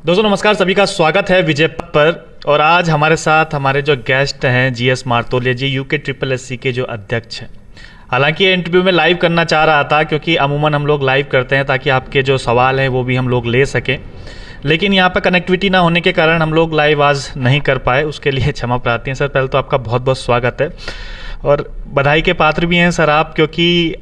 दोस्तों नमस्कार, सभी का स्वागत है विजय पथ पर। और आज हमारे साथ हमारे जो गेस्ट हैं जीएस मारतोलिया जी, यूके ट्रिपल एससी के जो अध्यक्ष हैं। हालांकि ये इंटरव्यू में लाइव करना चाह रहा था क्योंकि अमूमन हम लोग लाइव करते हैं ताकि आपके जो सवाल हैं वो भी हम लोग ले सकें, लेकिन यहाँ पर कनेक्टिविटी ना होने के कारण हम लोग लाइव आज नहीं कर पाए, उसके लिए क्षमा प्रार्थी हैं। सर पहले तो आपका बहुत बहुत स्वागत है और बधाई के पात्र भी हैं सर आप, क्योंकि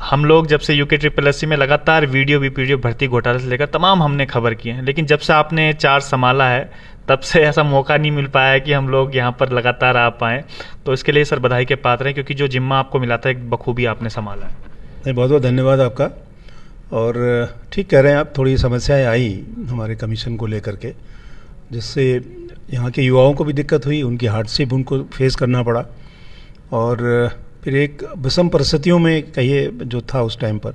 हम लोग जब से यूके ट्रिपल एससी में लगातार वीडियो भर्ती घोटाले से लेकर तमाम हमने खबर की है, लेकिन जब से आपने चार्ज संभाला है तब से ऐसा मौका नहीं मिल पाया है कि हम लोग यहाँ पर लगातार आ पाएँ। तो इसके लिए सर बधाई के पात्र हैं, क्योंकि जो जिम्मा आपको मिला था एक बखूबी आपने संभाला है। नहीं, बहुत बहुत धन्यवाद आपका। और ठीक कह रहे हैं आप, थोड़ी समस्याएं आई हमारे कमीशन को लेकर के, जिससे यहाँ के युवाओं को भी दिक्कत हुई, उनकी हार्डशिप उनको फेस करना पड़ा। और फिर एक विषम परिस्थितियों में कहिए जो था उस टाइम पर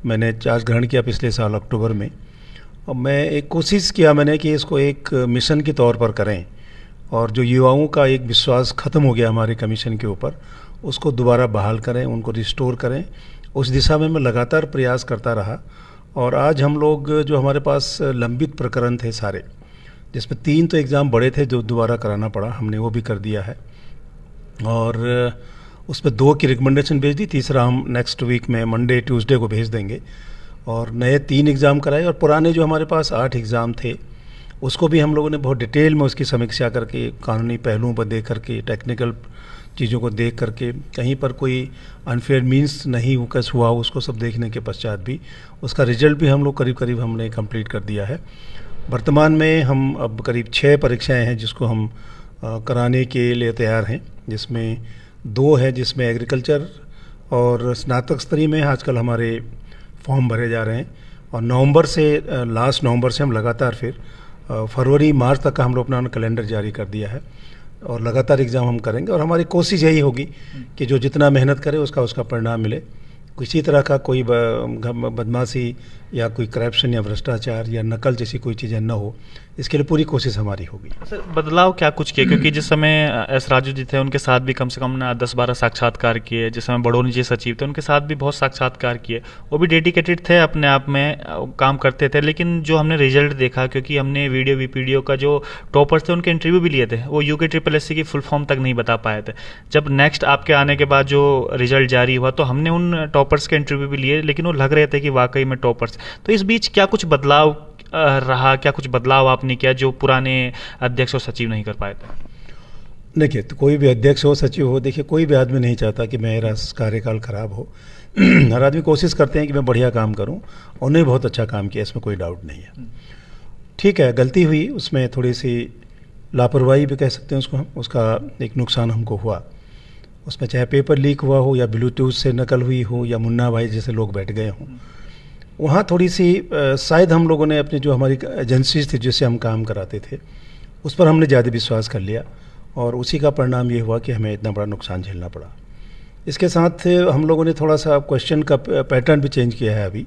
मैंने चार्ज ग्रहण किया पिछले साल अक्टूबर में। और मैं एक कोशिश किया मैंने कि इसको एक मिशन के तौर पर करें, और जो युवाओं का एक विश्वास ख़त्म हो गया हमारे कमीशन के ऊपर, उसको दोबारा बहाल करें, उनको रिस्टोर करें। उस दिशा में मैं लगातार प्रयास करता रहा। और आज हम लोग जो हमारे पास लंबित प्रकरण थे सारे, जिसमें 3 तो एग्ज़ाम बड़े थे जो दोबारा कराना पड़ा, हमने वो भी कर दिया है। और उसमें 2 की रिकमेंडेशन भेज दी, तीसरा हम नेक्स्ट वीक में मंडे ट्यूसडे को भेज देंगे। और नए 3 एग्ज़ाम कराए, और पुराने जो हमारे पास 8 एग्ज़ाम थे उसको भी हम लोगों ने बहुत डिटेल में उसकी समीक्षा करके, कानूनी पहलुओं पर देख करके, टेक्निकल चीज़ों को देख करके, कहीं पर कोई अनफेयर मीन्स नहीं कैसे हुआ उसको सब देखने के पश्चात भी उसका रिजल्ट भी हम लोग करीब हमने कंप्लीट कर दिया है। वर्तमान में हम अब करीब 6 परीक्षाएँ हैं जिसको हम कराने के लिए तैयार हैं, जिसमें 2 है जिसमें एग्रीकल्चर और स्नातक स्तरीय में आजकल हमारे फॉर्म भरे जा रहे हैं। और नवंबर से, लास्ट नवंबर से हम लगातार फिर फरवरी मार्च तक का हम लोग अपना कैलेंडर जारी कर दिया है, और लगातार एग्ज़ाम हम करेंगे। और हमारी कोशिश यही होगी कि जो जितना मेहनत करे उसका परिणाम मिले। किसी तरह का कोई बदमाशी या कोई करप्शन या भ्रष्टाचार या नकल जैसी कोई चीज़ें न हो, इसके लिए पूरी कोशिश हमारी होगी। सर बदलाव क्या कुछ किए, क्योंकि जिस समय एस राजू जी थे उनके साथ भी कम से कम 10-12 साक्षात्कार किए, जिस समय बड़ोनी जी सचिव थे उनके साथ भी बहुत साक्षात्कार किए, वो भी डेडिकेटेड थे, अपने आप में काम करते थे। लेकिन जो हमने रिजल्ट देखा, क्योंकि हमने वीडियो का जो टॉपर्स थे उनके इंटरव्यू भी लिए थे, वो यूके ट्रिपल एससी की फुल फॉर्म तक नहीं बता पाए थे। जब नेक्स्ट आपके आने के बाद जो रिजल्ट जारी हुआ तो हमने उन टॉपर्स के इंटरव्यू भी लिए, लेकिन वो लग रहे थे कि वाकई में टॉपर्स। तो इस बीच क्या कुछ बदलाव रहा, क्या कुछ बदलाव आपने किया जो पुराने अध्यक्ष और सचिव नहीं कर पाए थे? देखिए, तो कोई भी अध्यक्ष हो, सचिव हो, देखिए कोई भी आदमी नहीं चाहता कि मेरा कार्यकाल खराब हो। हर आदमी कोशिश करते हैं कि मैं बढ़िया काम करूं, और उन्होंने बहुत अच्छा काम किया, इसमें कोई डाउट नहीं है। ठीक है, गलती हुई, उसमें थोड़ी सी लापरवाही भी कह सकते हैं उसको हम, उसका एक नुकसान हमको हुआ। उसमें चाहे पेपर लीक हुआ हो या ब्लूटूथ से नकल हुई हो या मुन्ना भाई जैसे लोग बैठ गए हों, वहाँ थोड़ी सी शायद हम लोगों ने अपनी जो हमारी एजेंसीज थी जिससे हम काम कराते थे उस पर हमने ज़्यादा विश्वास कर लिया, और उसी का परिणाम ये हुआ कि हमें इतना बड़ा नुकसान झेलना पड़ा। इसके साथ हम लोगों ने थोड़ा सा क्वेश्चन का पैटर्न भी चेंज किया है अभी,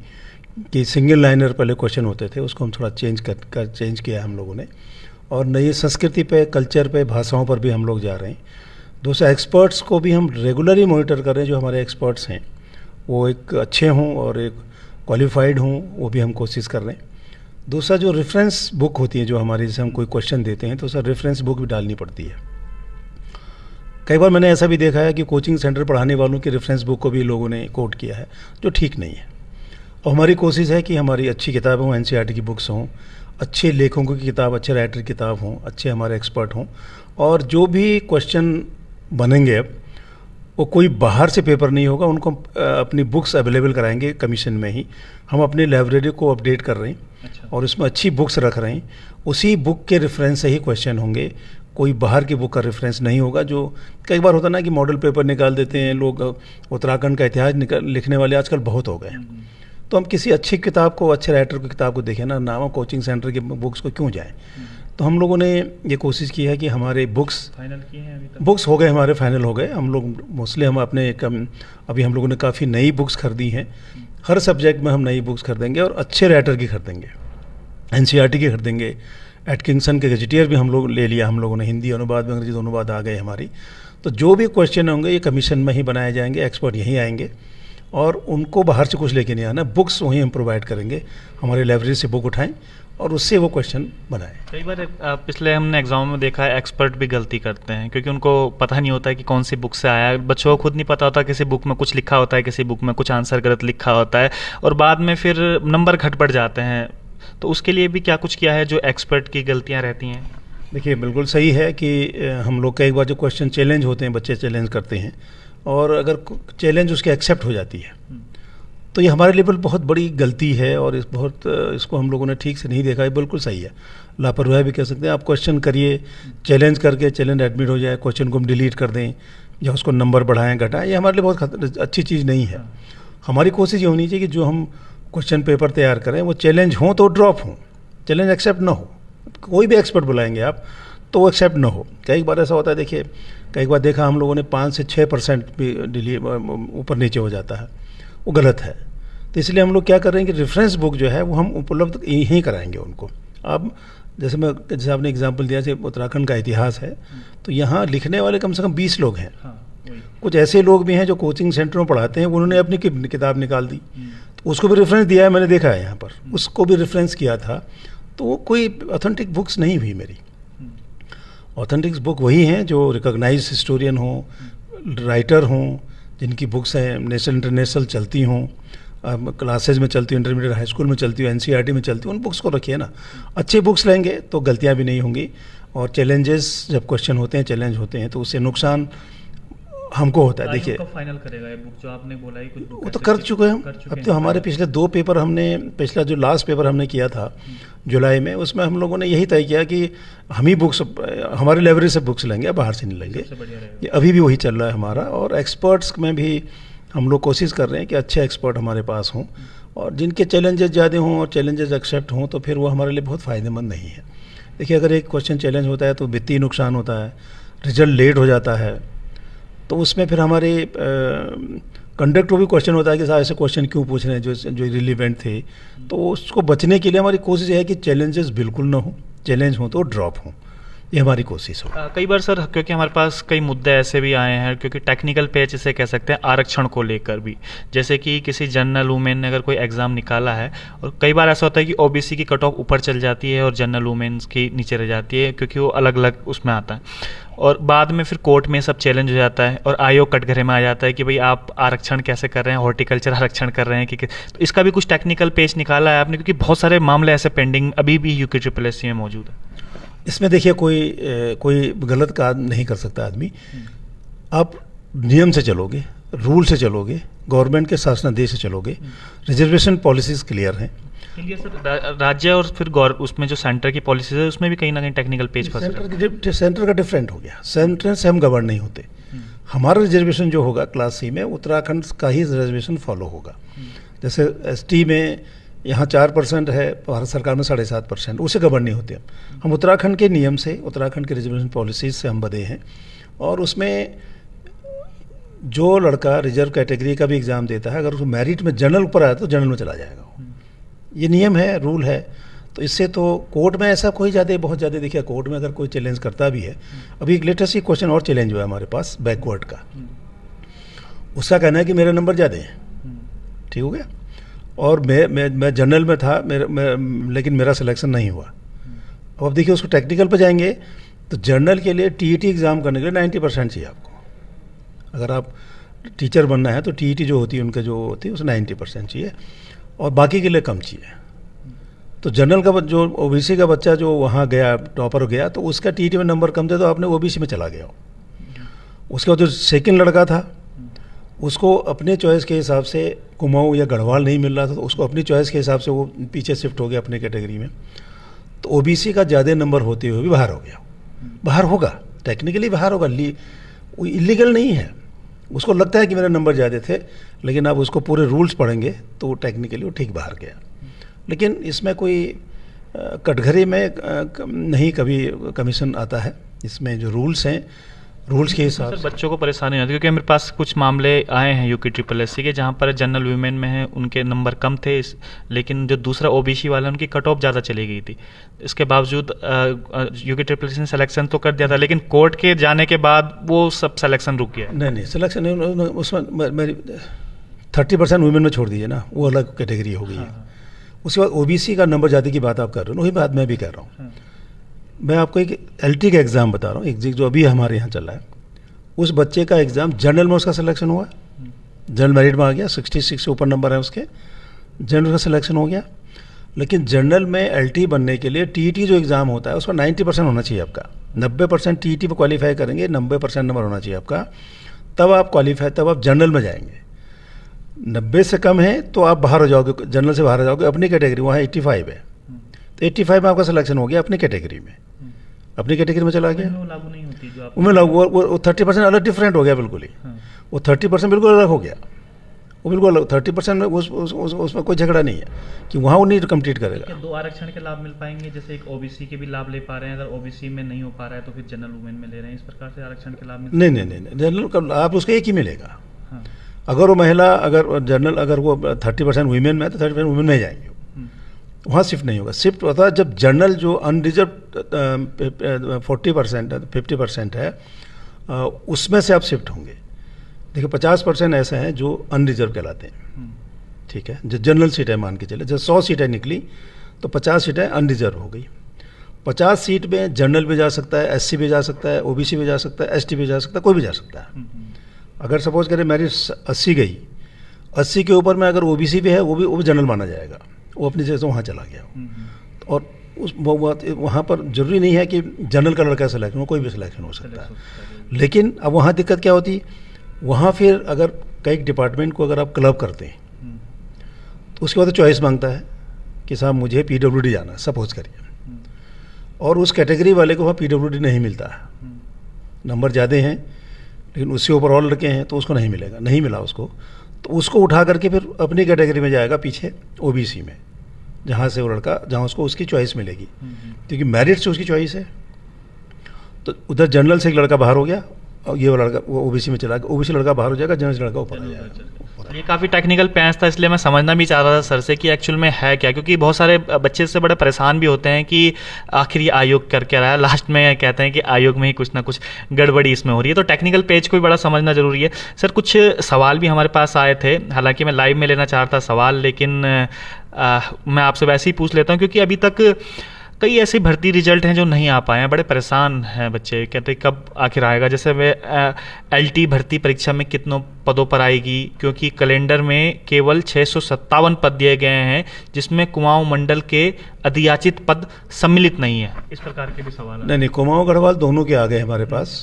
कि सिंगल लाइनर पहले क्वेश्चन होते थे, उसको हम थोड़ा चेंज किया है हम लोगों ने। और नई संस्कृति पे, कल्चर पे, भाषाओं पर भी हम लोग जा रहे हैं। दूसरा, एक्सपर्ट्स को भी हम रेगुलरली मॉनिटर कर रहे हैं। जो हमारे एक्सपर्ट्स हैं वो एक अच्छे हों और एक क्वालिफाइड हों, वो भी हम कोशिश कर रहे हैं। दूसरा, जो रेफरेंस बुक होती है जो हमारी, जैसे हम कोई क्वेश्चन देते हैं तो सर रेफरेंस बुक भी डालनी पड़ती है। कई बार मैंने ऐसा भी देखा है कि कोचिंग सेंटर पढ़ाने वालों की रेफरेंस बुक को भी लोगों ने कोट किया है, जो ठीक नहीं है। और हमारी कोशिश है कि हमारी अच्छी किताबें हों, एनसीईआरटी की बुक्स हों, अच्छे लेखकों की किताब, अच्छे राइटर की किताब हों, अच्छे हमारे एक्सपर्ट हों। और जो भी क्वेश्चन बनेंगे अब, वो कोई बाहर से पेपर नहीं होगा, उनको अपनी बुक्स अवेलेबल कराएंगे कमीशन में ही। हम अपनी लाइब्रेरी को अपडेट कर रहे हैं। अच्छा। और उसमें अच्छी बुक्स रख रहे हैं, उसी बुक के रेफरेंस से ही क्वेश्चन होंगे, कोई बाहर की बुक का रेफरेंस नहीं होगा। जो कई बार होता ना कि मॉडल पेपर निकाल देते हैं लोग, उत्तराखंड का इतिहास लिखने वाले आजकल बहुत हो गए हैं। तो हम किसी अच्छी किताब को, अच्छे राइटर की किताब को देखें ना, नाम कोचिंग सेंटर की बुक्स को क्यों जाएँ। तो हम लोगों ने ये कोशिश की है कि हमारे बुक्स फाइनल किए हैं अभी तक? बुक्स हो गए, हमारे फाइनल हो गए। हम लोग मोस्टली हम अपने अभी हम लोगों ने काफ़ी नई बुक्स खरीदी हैं। हर सब्जेक्ट में हम नई बुक्स खरीदेंगे, और अच्छे राइटर की खरीदेंगे, एनसीईआरटी की खरीदेंगे। एटकिंसन के गजेटियर भी हम लोग ले लिया हम लोगों ने, हिंदी अनुवाद में अंग्रेजी अनुवाद आ गए हमारी। तो जो भी क्वेश्चन होंगे ये कमीशन में ही बनाए जाएंगे, एक्सपर्ट यहीं आएंगे, और उनको बाहर से कुछ लेके नहीं आना, बुक्स वहीं हम प्रोवाइड करेंगे। हमारे लाइब्रेरी से बुक उठाएं और उससे वो क्वेश्चन बनाए। कई बार पिछले हमने एग्जाम में देखा है एक्सपर्ट भी गलती करते हैं क्योंकि उनको पता नहीं होता है कि कौन सी बुक से आया है। बच्चों को खुद नहीं पता होता किसी बुक में कुछ लिखा होता है, किसी बुक में कुछ आंसर गलत लिखा होता है और बाद में फिर नंबर घट बढ़ जाते हैं। तो उसके लिए भी क्या कुछ किया है जो एक्सपर्ट की गलतियाँ रहती हैं? देखिए बिल्कुल सही है कि हम लोग कई बार जो क्वेश्चन चैलेंज होते हैं, बच्चे चैलेंज करते हैं और अगर चैलेंज उसके एक्सेप्ट हो जाती है तो ये हमारे लिए बहुत बड़ी गलती है और इसको हम लोगों ने ठीक से नहीं देखा है। बिल्कुल सही है, लापरवाही भी कह सकते हैं। आप क्वेश्चन करिए, चैलेंज करके चैलेंज एडमिट हो जाए, क्वेश्चन को हम डिलीट कर दें या उसको नंबर बढ़ाएं घटाएं, ये हमारे लिए बहुत अच्छी चीज़ नहीं है। हमारी कोशिश ये होनी चाहिए कि जो हम क्वेश्चन पेपर तैयार करें वो चैलेंज हो तो ड्रॉप हो, चैलेंज एक्सेप्ट ना हो। कोई भी एक्सपर्ट बुलाएंगे आप तो वो एक्सेप्ट ना हो। कई बार ऐसा होता है, देखिए कई बार देखा हम लोगों ने 5 से 6% भी ऊपर नीचे हो जाता है, वो गलत है। तो इसलिए हम लोग क्या कर रहे हैं कि रेफरेंस बुक जो है वो हम उपलब्ध यहीं कराएंगे उनको। अब जैसे आपने एग्जांपल दिया, जैसे उत्तराखंड का इतिहास है तो यहाँ लिखने वाले कम से कम 20 लोग हैं। कुछ ऐसे लोग भी हैं जो कोचिंग सेंटर में पढ़ाते हैं, उन्होंने अपनी किताब निकाल दी तो उसको भी रेफरेंस दिया है, मैंने देखा है यहाँ पर, उसको भी रेफरेंस किया था। तो वो कोई ऑथेंटिक बुक्स नहीं हुई मेरी। ऑथेंटिक बुक वही हैं जो रिकॉग्नाइज्ड हिस्टोरियन हों, राइटर हों, जिनकी बुक्स हैं नेशनल इंटरनेशनल चलती हों, क्लासेज में चलती हूँ, इंटरमीडिएट हाई स्कूल में चलती हूँ, एनसीईआरटी में चलती हूँ, उन बुक्स को रखिए ना। अच्छी बुक्स लेंगे तो गलतियाँ भी नहीं होंगी। और चैलेंजेस जब क्वेश्चन होते हैं, चैलेंज होते हैं तो उससे नुकसान हमको होता है। देखिए फाइनल करेगा ये बुक जो आपने बोला है, कुछ बुक वो तो कर चुके हैं हम। अब तो हमारे पिछले 2 पेपर हमने, पिछला जो लास्ट पेपर हमने किया था जुलाई में, उसमें हम लोगों ने यही तय किया कि हम ही बुक्स हमारी लाइब्रेरी से बुक्स लेंगे, बाहर से नहीं लेंगे। ये अभी भी वही चल रहा है हमारा। और एक्सपर्ट्स में भी हम लोग कोशिश कर रहे हैं कि अच्छे एक्सपर्ट हमारे पास हों और जिनके चैलेंजेस ज़्यादा हों और चैलेंजेस एक्सेप्ट हों तो फिर वो हमारे लिए बहुत फ़ायदेमंद नहीं है। देखिए अगर एक क्वेश्चन चैलेंज होता है तो वित्तीय नुकसान होता है, रिजल्ट लेट हो जाता है, तो उसमें फिर हमारे कंडक्ट को भी क्वेश्चन होता है कि साहब ऐसे क्वेश्चन क्यों पूछ रहे हैं जो रिलीवेंट थे। तो उसको बचने के लिए हमारी कोशिश है कि चैलेंजेस बिल्कुल ना हो, चैलेंज हो तो ड्रॉप हो, ये हमारी कोशिश हो। कई बार सर क्योंकि हमारे पास कई मुद्दे ऐसे भी आए हैं, क्योंकि टेक्निकल पेज इसे कह सकते हैं आरक्षण को लेकर भी, जैसे कि किसी जनरल वुमेन ने अगर कोई एग्ज़ाम निकाला है और कई बार ऐसा होता है कि ओबीसी की कट ऑफ ऊपर चल जाती है और जनरल वुमेन्स की नीचे रह जाती है क्योंकि वो अलग अलग उसमें आता है और बाद में फिर कोर्ट में सब चैलेंज हो जाता है और आयोग कटघरे में आ जाता है कि भाई आप आरक्षण कैसे कर रहे हैं, हॉर्टिकल्चर आरक्षण कर रहे हैं कि तो इसका भी कुछ टेक्निकल पेज निकाला है आपने, क्योंकि बहुत सारे मामले ऐसे पेंडिंग अभी भी यूके-SSSC में मौजूद है। इसमें देखिए कोई गलत काम नहीं कर सकता आदमी। आप नियम से चलोगे, रूल से चलोगे, गवर्नमेंट के शासनादेश से चलोगे, रिजर्वेशन पॉलिसीज क्लियर हैं। सर राज्य और फिर उसमें जो सेंटर की पॉलिसीज है उसमें भी कहीं ना कहीं टेक्निकल पेज फंस सेंटर का डिफरेंट हो गया, सेंटर से हम गवर्न नहीं होते। हमारा रिजर्वेशन जो होगा क्लास सी में उत्तराखंड का ही रिजर्वेशन फॉलो होगा। जैसे एसटी में यहाँ 4% है, भारत सरकार में 7.5%, उसे गवर्न नहीं होते हम उत्तराखंड के नियम से, उत्तराखंड के रिजर्वेशन पॉलिसीज से हम बधे हैं। और उसमें जो लड़का रिजर्व कैटेगरी का भी एग्ज़ाम देता है, अगर उसको मेरिट में जनरल ऊपर आया तो जनरल में चला जाएगा वो। ये नियम है, रूल है। तो इससे तो कोर्ट में ऐसा कोई बहुत ज़्यादा देखिए, कोर्ट में अगर कोई चैलेंज करता भी है, अभी एक लेटेस्ट ही क्वेश्चन और चैलेंज हुआ है हमारे पास बैकवर्ड का, उसका कहना है कि मेरे नंबर ज़्यादा हैं, ठीक हो गया, और मैं जनरल में था, लेकिन मेरा सिलेक्शन नहीं हुआ। अब देखिए उसको टेक्निकल पे जाएंगे तो जनरल के लिए टीईटी एग्ज़ाम करने के लिए 90% चाहिए आपको। अगर आप टीचर बनना है तो टीईटी जो होती है उनका जो होती है उसे 90% चाहिए और बाकी के लिए कम चाहिए। तो जनरल का जो ओबीसी का बच्चा जो वहाँ गया, टॉपर गया, तो उसका टीईटी में नंबर कम थे तो आपने ओबीसी में चला गया। उसके बाद जो सेकंड लड़का था उसको अपने चॉइस के हिसाब से कुमाऊँ या गढ़वाल नहीं मिल रहा था, तो उसको अपनी चॉइस के हिसाब से वो पीछे शिफ्ट हो गया अपने कैटेगरी में। तो ओबीसी का ज़्यादा नंबर होते हुए भी बाहर हो गया। बाहर होगा, टेक्निकली बाहर होगा, वो इलीगल नहीं है। उसको लगता है कि मेरे नंबर ज़्यादा थे, लेकिन आप उसको पूरे रूल्स पढ़ेंगे तो टेक्निकली वो ठीक बाहर गया। लेकिन इसमें कोई कटघरे में नहीं कभी कमीशन आता है। इसमें जो रूल्स हैं, रूल्स के हिसाब से बच्चों को परेशानी होती है, क्योंकि मेरे पास कुछ मामले आए हैं यूके-SSSC के जहाँ पर जनरल वुमेन में हैं, उनके नंबर कम थे, लेकिन जो दूसरा ओबीसी वाला उनकी कट ऑफ ज़्यादा चली गई थी। इसके बावजूद यूके-SSSC ने सिलेक्शन तो कर दिया था, लेकिन कोर्ट के जाने के बाद वो सब सिलेक्शन रुक गया। नहीं सिलेक्शन उसमें मेरी 30% वुमेन में छोड़ दीजिए ना, वो अलग कैटेगरी हो गई है। उसके बाद ओबीसी का नंबर ज़्यादा की बात आप कर रहे हो, वही बात मैं भी कर रहा हूँ। हाँ। मैं आपको एक एलटी का एग्ज़ाम बता रहा हूँ, एक जो अभी हमारे यहाँ चल रहा है। उस बच्चे का एग्ज़ाम जनरल में उसका सिलेक्शन हुआ, जनरल मेरिट में आ गया, 66 से ऊपर नंबर है उसके, जनरल का सिलेक्शन हो गया। लेकिन जनरल में एलटी बनने के लिए टीईटी जो एग्ज़ाम होता है उसका 90% होना चाहिए आपका, 90% टीईटी पर क्वालिफाई करेंगे, 90% नंबर होना चाहिए आपका, तब आप क्वालिफाई, तब आप जनरल में जाएंगे। 90 से कम है तो आप बाहर हो जाओगे, जनरल से बाहर हो जाओगे, अपनी कैटेगरी वहाँ 85 है, तो 85 में आपका सिलेक्शन हो गया अपनी कैटेगरी में, अपनी कैटेगरी में चला गया। लागू नहीं होती जो आप उनमें लागू, वो 30% अलग डिफरेंट हो गया बिल्कुल ही। हाँ। वो 30% बिल्कुल अलग हो गया, वो बिल्कुल अलग। 30% में उसमें कोई झगड़ा नहीं है कि वहाँ वो नहीं कंप्लीट करेगा। क्या 2 आरक्षण के लाभ मिल पाएंगे? जैसे एक ओबीसी के भी लाभ ले पा रहे हैं, अगर ओबीसी में नहीं हो पा रहा है तो फिर जनरल वुमेन में ले रहे हैं, इस प्रकार से आरक्षण के लाभ मिल नहीं, जनरल का आप उसका एक ही मिलेगा। हाँ। अगर वो महिला, अगर जनरल, अगर वो 30% वुमेन में है तो 30% वुमेन में जाएंगे, वहाँ शिफ्ट नहीं होगा। शिफ्ट होता है जब जनरल जो अनरिजर्व 40% 50% है, उसमें से आप शिफ्ट होंगे। देखिए 50% ऐसे हैं जो अनरिजर्व कहलाते हैं, ठीक है, जो जनरल सीट है मान के चले, जब 100 सीटें निकली तो 50 सीटें अनरिजर्व हो गई। 50 सीट में जनरल भी जा सकता है, एससी भी जा सकता है, ओबीसी भी जा सकता है, एसटी भी जा सकता है, कोई भी जा सकता है। अगर सपोज करें मेरिट 80 गई, 80 के ऊपर में अगर ओबीसी भी है, वो भी जनरल माना जाएगा, वो अपनी जगह से वहाँ चला गया। और उस वहाँ पर जरूरी नहीं है कि जनरल का लड़का सिलेक्शन हो, कोई भी सिलेक्शन हो सकता है। लेकिन अब वहाँ दिक्कत क्या होती है, वहाँ फिर अगर कई डिपार्टमेंट को अगर आप क्लब करते हैं तो उसके बाद चॉइस मांगता है कि साहब मुझे पीडब्ल्यूडी जाना है, सपोज करिए, और उस कैटेगरी वाले को वहाँ पीडब्ल्यूडी नहीं मिलता है, नंबर ज़्यादा हैं लेकिन उससे ऊपर और लड़के हैं तो उसको नहीं मिलेगा, नहीं मिला उसको, तो उसको उठा करके फिर अपनी कैटेगरी में जाएगा पीछे ओबीसी में, जहाँ से वो लड़का, जहाँ उसको उसकी चॉइस मिलेगी, क्योंकि मेरिट से उसकी चॉइस है। तो उधर जनरल से एक लड़का बाहर हो गया और ये लड़का वो ओबीसी में चला गया, ओबीसी लड़का बाहर हो जाएगा, जनरल से लड़का ऊपर आ जाएगा। ये काफ़ी टेक्निकल पैंच था, इसलिए मैं समझना भी चाह रहा था सर से कि एक्चुअल में है क्या, क्योंकि बहुत सारे बच्चे से बड़े परेशान भी होते हैं कि आखिर ये आयोग कर क्या रहा है, लास्ट में कहते हैं कि आयोग में ही कुछ ना कुछ गड़बड़ी इसमें हो रही है। तो टेक्निकल पेज को भी बड़ा समझना जरूरी है। सर कुछ सवाल भी हमारे पास आए थे, हालांकि मैं लाइव में लेना चाह रहा था सवाल, लेकिन मैं आपसे वैसे ही पूछ लेता हूँ, क्योंकि अभी तक कई ऐसे भर्ती रिजल्ट हैं जो नहीं आ पाए हैं, बड़े परेशान हैं बच्चे, कहते हैं कब आखिर आएगा। जैसे वे एलटी भर्ती परीक्षा में कितनों पदों पर आएगी, क्योंकि कैलेंडर में केवल 657 पद दिए गए हैं, जिसमें कुमाऊं मंडल के अधियाचित पद सम्मिलित नहीं है। इस प्रकार के भी सवाल हैं। नहीं, कुमाऊं गढ़वाल दोनों के आ गए हमारे पास,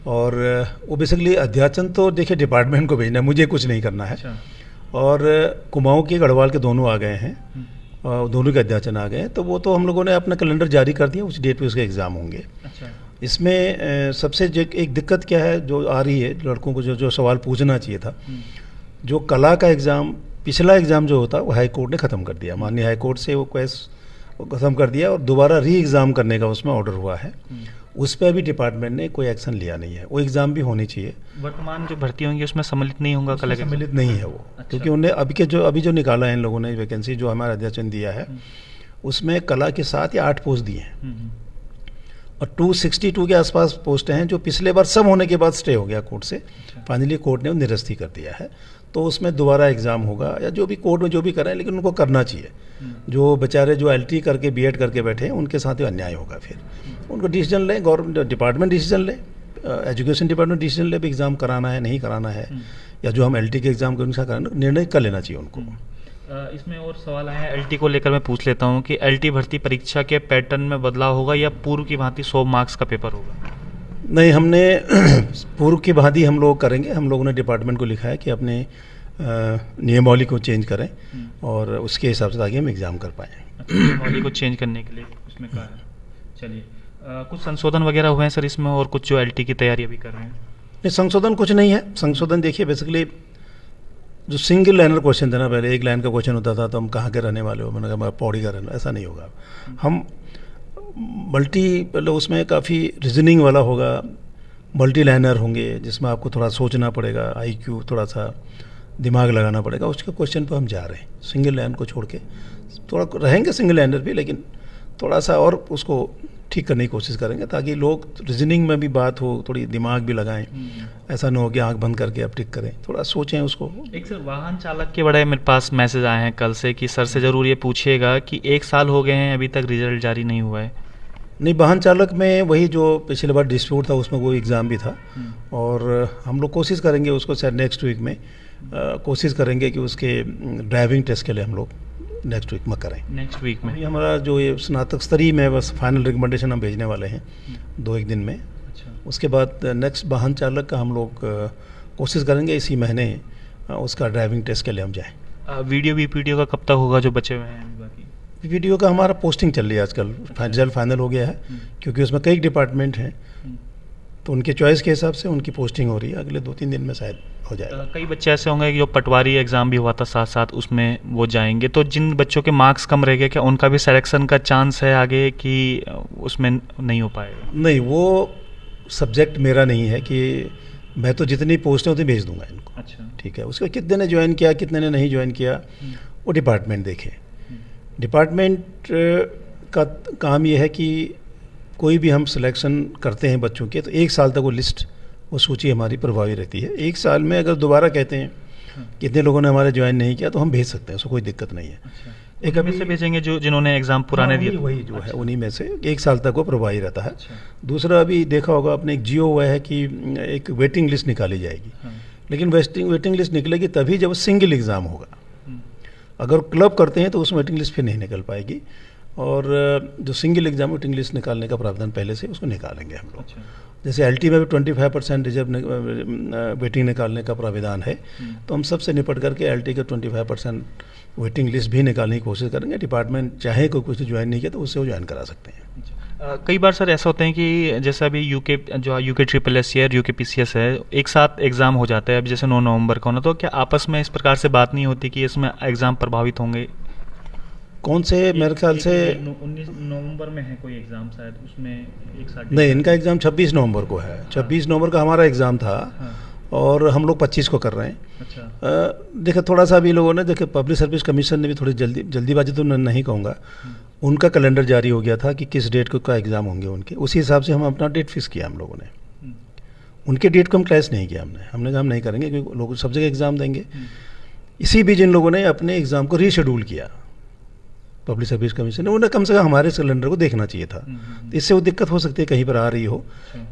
और वो बेसिकली अध्याचन तो देखिए डिपार्टमेंट को भेजना है, मुझे कुछ नहीं करना है। अच्छा। और कुमाऊं के गढ़वाल के दोनों आ गए हैं, दोनों के अध्याचन आ गए हैं, तो वो तो हम लोगों ने अपना कैलेंडर जारी कर दिया, उस डेट पे उसके एग्ज़ाम होंगे। अच्छा। इसमें सबसे एक दिक्कत क्या है जो आ रही है लड़कों को, जो सवाल पूछना चाहिए था, जो कला का एग्ज़ाम, पिछला एग्ज़ाम जो होता वो हाई कोर्ट ने ख़त्म कर दिया, माननीय हाई कोर्ट से वो केस ख़त्म कर दिया और दोबारा री एग्ज़ाम करने का उसमें ऑर्डर हुआ है। उस पर अभी डिपार्टमेंट ने कोई एक्शन लिया नहीं है, वो एग्ज़ाम भी होनी चाहिए। वर्तमान जो भर्ती होंगी उसमें सम्मिलित नहीं होगा कला के? सम्मिलित नहीं है वो। अच्छा। क्योंकि उन्हें अभी जो निकाला है इन लोगों ने वैकेंसी जो हमारा अध्याचन दिया है, उसमें कला के 7 या 8 पोस्ट दिए हैं, और 262 के आसपास पोस्ट हैं जो पिछले बार सब होने के बाद स्टे हो गया कोर्ट से, फाइनली कोर्ट ने निरस्ती कर दिया है। तो उसमें दोबारा एग्ज़ाम होगा, या जो भी कोर्ट में जो भी करें, लेकिन उनको करना चाहिए। जो बेचारे जो एलटी करके बीएड करके बैठे हैं उनके साथ ही अन्याय होगा, फिर उनको डिसीजन लें, गवर्नमेंट डिपार्टमेंट डिसीजन ले, एजुकेशन डिपार्टमेंट डिसीजन ले, एग्ज़ाम कराना है नहीं कराना है, या जो हम एलटी के एग्ज़ाम के उनका कराना, निर्णय कर लेना चाहिए उनको। इसमें और सवाल आए हैं एलटी को लेकर, मैं पूछ लेता हूँ कि एलटी भर्ती परीक्षा के पैटर्न में बदलाव होगा या पूर्व की भांति 100 मार्क्स का पेपर होगा? नहीं, हमने पूर्व की भांति हम लोग करेंगे। हम लोगों ने डिपार्टमेंट को लिखा है कि अपने नियमावली को चेंज करें और उसके हिसाब से आगे हम एग्ज़ाम कर पाएँ। नियमावली को चेंज करने के लिए उसमें कहा है। चलिए, कुछ संशोधन वगैरह हुए हैं सर इसमें, और कुछ जो एलटी की तैयारी अभी कर रहे हैं? नहीं, संशोधन कुछ नहीं है। संशोधन देखिए, बेसिकली जो सिंगल लाइनर क्वेश्चन था ना, पहले एक लाइन का क्वेश्चन होता था, तो हम कहाँ के रहने वाले हो, मैंने कहा पौड़ी का रहने, ऐसा नहीं होगा। हम मतलब उसमें काफ़ी रीजनिंग वाला होगा, मल्टी लाइनर होंगे जिसमें आपको थोड़ा सोचना पड़ेगा, आईक्यू थोड़ा सा दिमाग लगाना पड़ेगा, उसके क्वेश्चन पर हम जा रहे हैं। सिंगल लाइन को छोड़ के थोड़ा रहेंगे सिंगल लाइनर भी, लेकिन थोड़ा सा और उसको ठीक करने की कोशिश करेंगे, ताकि लोग रीजनिंग में भी बात हो, थोड़ी दिमाग भी लगाएं। ऐसा ना हो कि आंख बंद करके आप टिक करें, थोड़ा सोचें उसको। एक सर वाहन चालक के बड़े मेरे पास मैसेज आए हैं कल से कि सर से ज़रूर ये पूछिएगा कि 1 साल हो गए हैं अभी तक रिजल्ट जारी नहीं हुआ है। नहीं, वाहन चालक में वही जो पिछले बार डिस्प्यूट था उसमें वो एग्ज़ाम भी था, और हम लोग कोशिश करेंगे उसको शायद नेक्स्ट वीक में कोशिश करेंगे कि उसके ड्राइविंग टेस्ट के लिए हम लोग नेक्स्ट वीक में करें। नेक्स्ट वीक में अभी हमारा जो ये स्नातक स्तरीय में बस फाइनल रिकमेंडेशन हम भेजने वाले हैं 2-1 दिन में। अच्छा। उसके बाद नेक्स्ट वाहन चालक का हम लोग कोशिश करेंगे इसी महीने उसका ड्राइविंग टेस्ट के लिए हम जाएँ। वीडियो वीपीडियो का कब तक होगा जो बचे हुए हैं अभी बाकी? वीडियो का हमारा पोस्टिंग चल रही है आजकल, रिजल्ट फाइनल हो गया है, क्योंकि उसमें कई डिपार्टमेंट हैं, तो उनके चॉइस के हिसाब से उनकी पोस्टिंग हो रही है, अगले 2-3 दिन में शायद हो जाएगा। कई बच्चे ऐसे होंगे कि जो पटवारी एग्ज़ाम भी हुआ था साथ साथ उसमें वो जाएंगे, तो जिन बच्चों के मार्क्स कम रह गए क्या उनका भी सिलेक्शन का चांस है आगे कि उसमें नहीं हो पाएगा? नहीं, वो सब्जेक्ट मेरा नहीं है कि मैं तो जितनी पोस्टें उतनी भेज दूंगा इनको। अच्छा। ठीक है, उसका कितने ने ज्वाइन किया कितने ने नहीं ज्वाइन किया वो डिपार्टमेंट देखे। डिपार्टमेंट का काम ये है कि कोई भी हम सिलेक्शन करते हैं बच्चों के, तो 1 साल तक वो लिस्ट, वो सूची हमारी प्रभावी रहती है। 1 साल में अगर दोबारा कहते हैं कितने लोगों ने हमारे ज्वाइन नहीं किया तो हम भेज सकते हैं, उसको कोई दिक्कत नहीं है। अच्छा। एक अभी से भेजेंगे जो जिन्होंने एग्ज़ाम पुराने दिए? वही जो है अच्छा। उन्हीं में से 1 साल तक वो प्रभावी रहता है। अच्छा। दूसरा, अभी देखा होगा आपने, एक जियो हुआ है कि एक वेटिंग लिस्ट निकाली जाएगी, हाँ। लेकिन वेटिंग लिस्ट निकलेगी तभी जब सिंगल एग्ज़ाम होगा। हम्म। अगर क्लब करते हैं तो उसमें वेटिंग लिस्ट फिर नहीं निकल पाएगी, और जो सिंगल एग्ज़ाम वेटिंग लिस्ट निकालने का प्रावधान पहले से उसको निकालेंगे हम लोग। अच्छा। जैसे एलटी में भी 25% रिजर्व वेटिंग निकालने का प्राविधान है, तो हम सबसे निपट करके एलटी का 25% वेटिंग लिस्ट भी निकालने की कोशिश करेंगे। डिपार्टमेंट चाहे कोई कुछ ज्वाइन नहीं किया तो उससे वो ज्वाइन करा सकते हैं। कई बार सर ऐसा होता है कि जैसे अभी यूके ट्रिपल एस है, यूके पीसीएस है, एक साथ एग्ज़ाम हो जाता है। अब जैसे 9 नवंबर का होना, तो क्या आपस में इस प्रकार से बात नहीं होती कि इसमें एग्ज़ाम प्रभावित होंगे? कौन से? मेरे ख्याल से 19 नवंबर में है कोई एग्ज़ाम शायद, उसमें एक साथ नहीं, इनका एग्ज़ाम 26 नवंबर को है। 26 नवंबर का हमारा एग्ज़ाम था, हाँ। और हम लोग 25 को कर रहे हैं। अच्छा। देखिए, थोड़ा सा अभी लोगों ने, देखिए पब्लिक सर्विस कमीशन ने भी थोड़ी जल्दीबाजी तो नहीं कहूँगा, उनका कैलेंडर जारी हो गया था कि किस डेट को का एग्ज़ाम होंगे उनके, उसी हिसाब से हम अपना डेट फिक्स किया हम लोगों ने। उनके डेट को हम क्लैश नहीं किया, हमने कहा हम नहीं करेंगे क्योंकि लोग सब जगह एग्ज़ाम देंगे। इसी बीच इन लोगों ने अपने एग्ज़ाम को रीशेड्यूल किया, पब्लिक सर्विस कमीशन ने। उन्हें कम से कम हमारे कैलेंडर को देखना चाहिए था, तो इससे वो दिक्कत हो सकती है कहीं पर आ रही हो।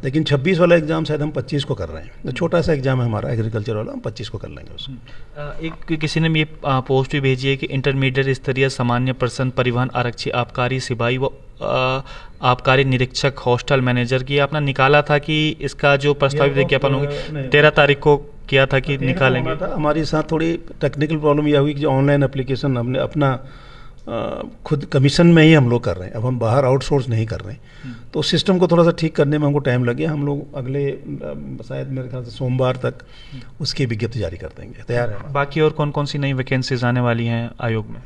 लेकिन 26 वाला एग्ज़ाम शायद हम 25 को कर रहे हैं, तो छोटा सा एग्ज़ाम है हमारा एग्रीकल्चर वाला, हम 25 को कर लेंगे उसको। एक किसी ने ये पोस्ट भी भेजी है कि इंटरमीडिएट स्तरीय सामान्य पर्सन, परिवहन आरक्षी, आबकारी सिपाही व आबकारी निरीक्षक, हॉस्टल मैनेजर की अपना निकाला था कि इसका जो प्रस्तावित विज्ञापन होगी 13 तारीख को किया था कि निकालेंगे। हमारे साथ थोड़ी टेक्निकल प्रॉब्लम यह हुई कि जो ऑनलाइन एप्लीकेशन हमने अपना खुद कमीशन में ही हम लोग कर रहे हैं, अब हम बाहर आउटसोर्स नहीं कर रहे हैं, तो सिस्टम को थोड़ा सा ठीक करने में हमको टाइम लग गया। हम लोग अगले शायद मेरे ख्याल से सोमवार तक उसकी विज्ञप्ति जारी कर देंगे, तैयार है। बाकी और कौन कौन सी नई वैकेंसीज आने वाली हैं आयोग में?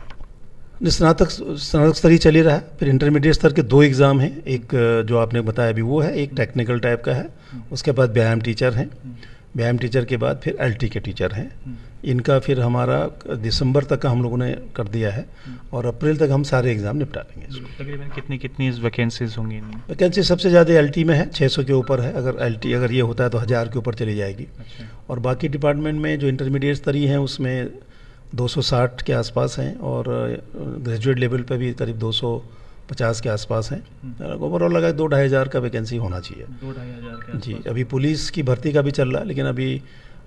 स्नातक स्तरीय चल ही रहा है, फिर इंटरमीडिएट स्तर के 2 एग्ज़ाम हैं, एक जो आपने बताया अभी वो है, एक टेक्निकल टाइप का है, उसके बाद व्यायाम टीचर हैं, व्यायाम टीचर के बाद फिर एलटी के टीचर हैं। इनका फिर हमारा दिसंबर तक का हम लोगों ने कर दिया है, और अप्रैल तक हम सारे एग्ज़ाम निपटा लेंगे इसको। तकरीबन कितनी वैकेंसीज होंगी इनमें? वैकेंसी सबसे ज़्यादा एलटी में है, 600 के ऊपर है। अगर ये होता है तो 1000 के ऊपर चली जाएगी। अच्छा। और बाकी डिपार्टमेंट में जो इंटरमीडिएट स्तरीय हैं उसमें 260 के आसपास हैं, और ग्रेजुएट लेवल पे भी करीब 250 के आसपास हैं। ओवरऑल लगा 2-2.5 हज़ार का वैकेंसी होना चाहिए। 2-2.5 हज़ार जी, अभी पुलिस की भर्ती का भी चल रहा है, लेकिन अभी